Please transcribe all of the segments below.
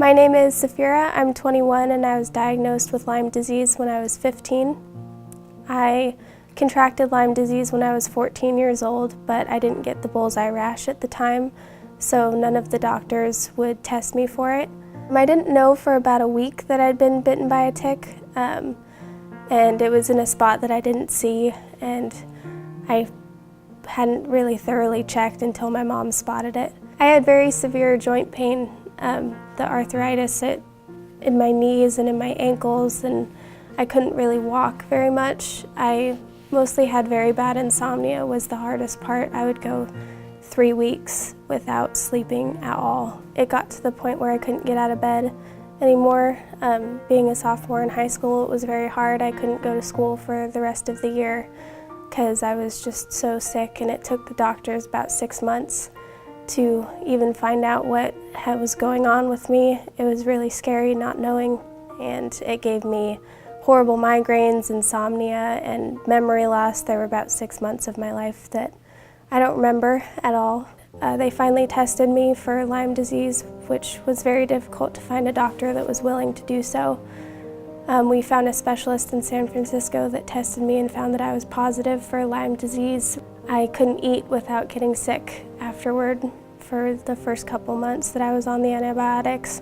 My name is Safira. I'm 21 and I was diagnosed with Lyme disease when I was 15. I contracted Lyme disease when I was 14 years old, but I didn't get the bullseye rash at the time, so none of the doctors would test me for it. I didn't know for about a week that I'd been bitten by a tick, and it was in a spot that I didn't see, and I hadn't really thoroughly checked until my mom spotted it. I had very severe joint pain, the arthritis in my knees and in my ankles, and I couldn't really walk very much. I mostly had very bad insomnia was the hardest part. I would go 3 weeks without sleeping at all. It got to the point where I couldn't get out of bed anymore. Being a sophomore in high school, it was very hard. I couldn't go to school for the rest of the year because I was just so sick, and it took the doctors about 6 months to even find out what was going on with me. It was really scary not knowing, and it gave me horrible migraines, insomnia, and memory loss. There were about 6 months of my life that I don't remember at all. They finally tested me for Lyme disease, which was very difficult to find a doctor that was willing to do so. We found a specialist in San Francisco that tested me and found that I was positive for Lyme disease. I couldn't eat without getting sick afterward for the first couple months that I was on the antibiotics.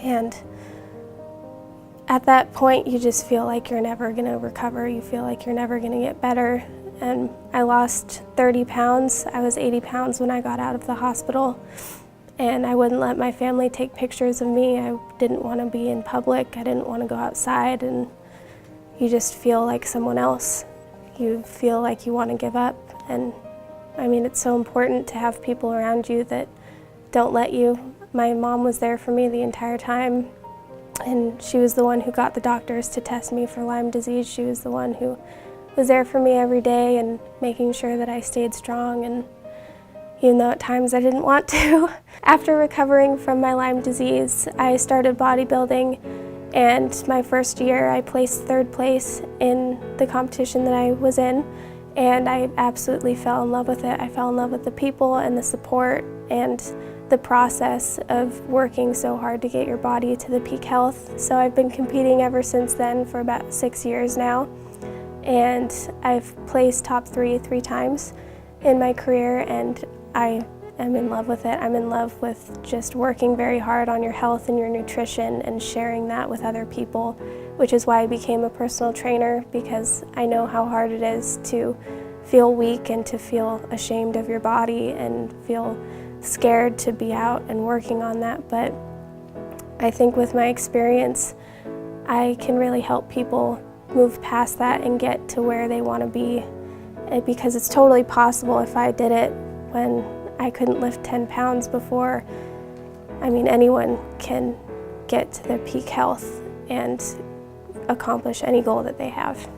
And at that point, you just feel like you're never gonna recover. You feel like you're never gonna get better. And I lost 30 pounds. I was 80 pounds when I got out of the hospital. And I wouldn't let my family take pictures of me. I didn't want to be in public. I didn't want to go outside. And you just feel like someone else. You feel like you want to give up. And I mean, it's so important to have people around you that don't let you. My mom was there for me the entire time. And she was the one who got the doctors to test me for Lyme disease. She was the one who was there for me every day and making sure that I stayed strong, and even though at times I didn't want to. After recovering from my Lyme disease, I started bodybuilding, and my first year I placed 3rd place in the competition that I was in, and I absolutely fell in love with it. I fell in love with the people and the support and the process of working so hard to get your body to the peak health. So I've been competing ever since then for about 6 years now, and I've placed top 3 times in my career, and I am in love with it. I'm in love with just working very hard on your health and your nutrition and sharing that with other people, which is why I became a personal trainer, because I know how hard it is to feel weak and to feel ashamed of your body and feel scared to be out and working on that. But I think with my experience, I can really help people move past that and get to where they want to be, because it's totally possible. If I did it when I couldn't lift 10 pounds before, I mean, anyone can get to their peak health and accomplish any goal that they have.